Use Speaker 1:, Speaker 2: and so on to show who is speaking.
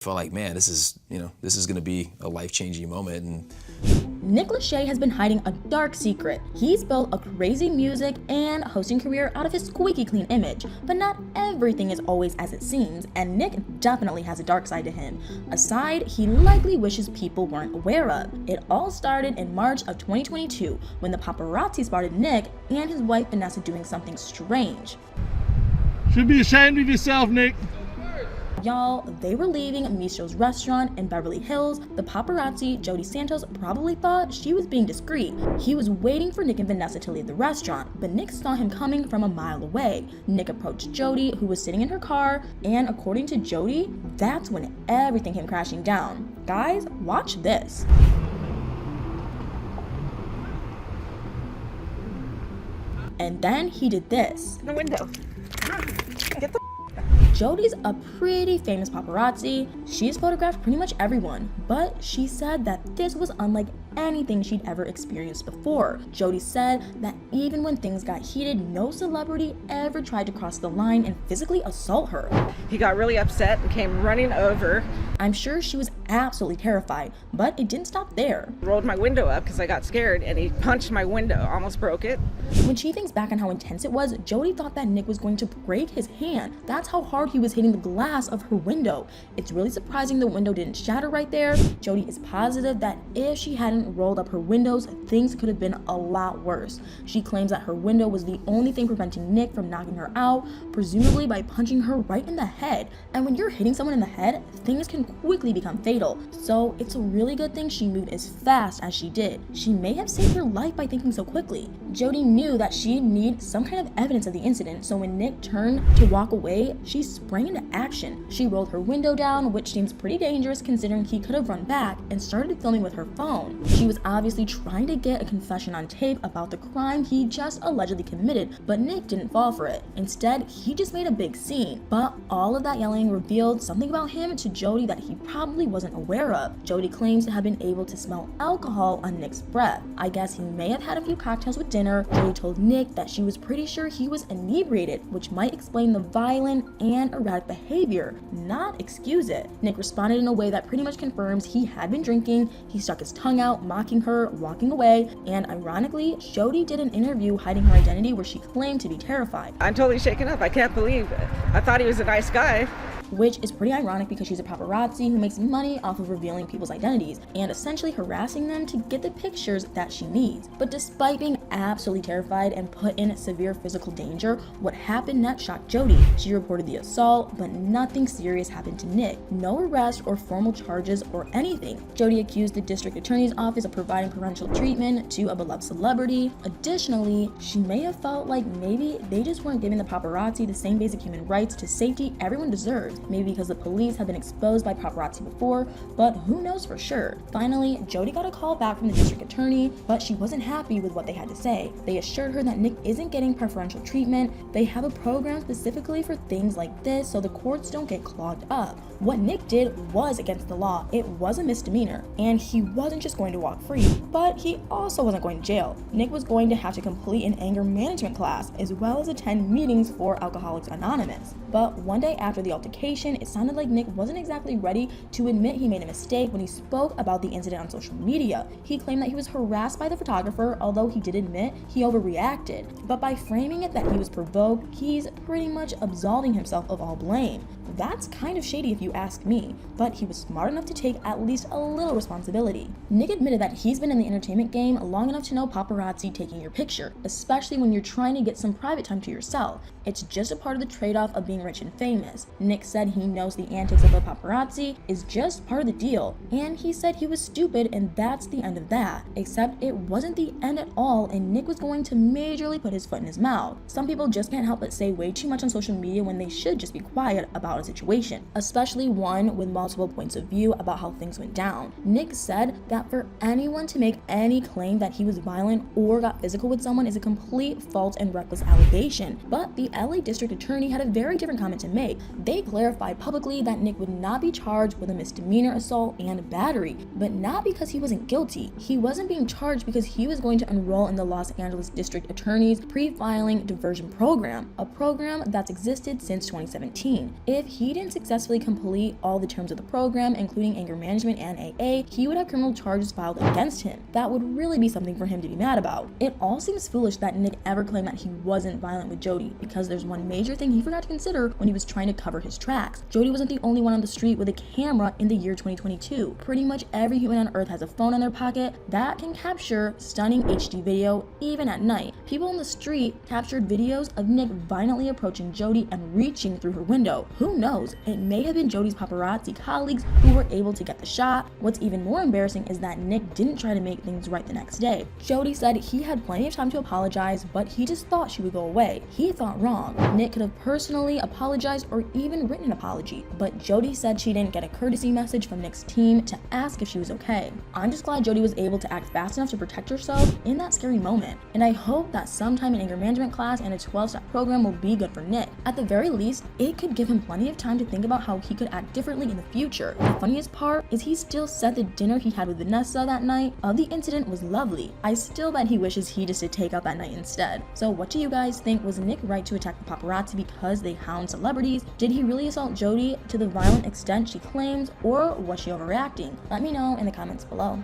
Speaker 1: felt like, man, this is going to be a life-changing moment. And
Speaker 2: Nick Lachey has been hiding a dark secret. He's built a crazy music and hosting career out of his squeaky clean image, but not everything is always as it seems, and Nick definitely has a dark side to him, a side he likely wishes people weren't aware of. It all started in March of 2022 when the paparazzi spotted Nick and his wife Vanessa doing something strange.
Speaker 3: Should be ashamed of yourself, Nick.
Speaker 2: Y'all, they were leaving Mistro's restaurant in Beverly Hills. The paparazzi, Jody Santos, probably thought she was being discreet. He was waiting for Nick and Vanessa to leave the restaurant, but Nick saw him coming from a mile away. Nick approached Jody, who was sitting in her car, and according to Jody, that's when everything came crashing down. Guys, watch this. And then he did this.
Speaker 4: The window. Get the
Speaker 2: Jody's a pretty famous paparazzi. She's photographed pretty much everyone, but she said that this was unlike anything she'd ever experienced before. Jody said that even when things got heated, no celebrity ever tried to cross the line and physically assault her.
Speaker 4: He got really upset and came running over.
Speaker 2: I'm sure she was absolutely terrified, but it didn't stop there.
Speaker 4: Rolled my window up because I got scared, and he punched my window, almost broke it.
Speaker 2: When she thinks back on how intense it was, Jody thought that Nick was going to break his hand. That's how hard he was hitting the glass of her window. It's really surprising the window didn't shatter right there. Jody is positive that if she hadn't rolled up her windows, things could have been a lot worse. She claims that her window was the only thing preventing Nick from knocking her out, presumably by punching her right in the head. And when you're hitting someone in the head, things can quickly become fatal. So it's a really good thing she moved as fast as she did. She may have saved her life by thinking so quickly. Jody knew that she'd need some kind of evidence of the incident, so when Nick turned to walk away, she sprang into action. She rolled her window down, which seems pretty dangerous considering he could have run back, and started filming with her phone. She was obviously trying to get a confession on tape about the crime he just allegedly committed, but Nick didn't fall for it. Instead, he just made a big scene. But all of that yelling revealed something about him to Jody that he probably wasn't aware of. Jody claims to have been able to smell alcohol on Nick's breath. I guess he may have had a few cocktails with dinner. Jody told Nick that she was pretty sure he was inebriated, which might explain the violent and erratic behavior, not excuse it. Nick responded in a way that pretty much confirms he had been drinking. He stuck his tongue out, mocking her, walking away, and ironically, Jody did an interview hiding her identity where she claimed to be terrified.
Speaker 4: I'm totally shaken up. I can't believe it. I thought he was a nice guy.
Speaker 2: Which is pretty ironic because she's a paparazzi who makes money off of revealing people's identities and essentially harassing them to get the pictures that she needs. But despite being absolutely terrified and put in severe physical danger, what happened next shocked Jody. She reported the assault, but nothing serious happened to Nick. No arrest or formal charges or anything. Jody accused the district attorney's office of providing parental treatment to a beloved celebrity. Additionally, she may have felt like maybe they just weren't giving the paparazzi the same basic human rights to safety everyone deserves. Maybe because the police have been exposed by paparazzi before, but who knows for sure. Finally, Jody got a call back from the district attorney, but she wasn't happy with what they had to say. They assured her that Nick isn't getting preferential treatment. They have a program specifically for things like this so the courts don't get clogged up. What Nick did was against the law. It was a misdemeanor, and he wasn't just going to walk free, but he also wasn't going to jail. Nick was going to have to complete an anger management class, as well as attend meetings for Alcoholics Anonymous. But one day after the altercation, it sounded like Nick wasn't exactly ready to admit he made a mistake when he spoke about the incident on social media. He claimed that he was harassed by the photographer, although he did admit he overreacted. But by framing it that he was provoked, he's pretty much absolving himself of all blame. That's kind of shady if you ask me, but he was smart enough to take at least a little responsibility. Nick admitted that he's been in the entertainment game long enough to know paparazzi taking your picture, especially when you're trying to get some private time to yourself. It's just a part of the trade-off of being rich and famous. Nick said he knows the antics of the paparazzi is just part of the deal, and he said he was stupid and that's the end of that. Except it wasn't the end at all, and Nick was going to majorly put his foot in his mouth. Some people just can't help but say way too much on social media when they should just be quiet about a situation, especially one with multiple points of view about how things went down. Nick said that for anyone to make any claim that he was violent or got physical with someone is a complete false and reckless allegation, but the LA district attorney had a very different comment to make. They clarified publicly that Nick would not be charged with a misdemeanor assault and battery, but not because he wasn't guilty. He wasn't being charged because he was going to enroll in the Los Angeles district attorney's pre-filing diversion program, a program that's existed since 2017. If he didn't successfully complete all the terms of the program, including anger management and AA, he would have criminal charges filed against him. That would really be something for him to be mad about. It all seems foolish that Nick ever claimed that he wasn't violent with Jody, because there's one major thing he forgot to consider when he was trying to cover his tracks. Jody wasn't the only one on the street with a camera in the year 2022. Pretty much every human on earth has a phone in their pocket that can capture stunning HD video even at night. People on the street captured videos of Nick violently approaching Jody and reaching through her window. Who knows? It may have been Jody's paparazzi colleagues who were able to get the shot. What's even more embarrassing is that Nick didn't try to make things right the next day. Jody said he had plenty of time to apologize, but he just thought she would go away. He thought wrong. Nick could have personally apologized or even written an apology, but Jody said she didn't get a courtesy message from Nick's team to ask if she was okay. I'm just glad Jody was able to act fast enough to protect herself in that scary moment, and I hope that sometime an anger management class and a 12-step program will be good for Nick. At the very least, it could give him plenty of time to think about how he could act differently in the future. The funniest part is he still said the dinner he had with Vanessa that night of the incident was lovely. I still bet he wishes he just did take out that night instead. So what do you guys think? Was Nick right to attack the paparazzi because they hound celebrities? Did he really assault Jody to the violent extent she claims, or was she overreacting? Let me know in the comments below.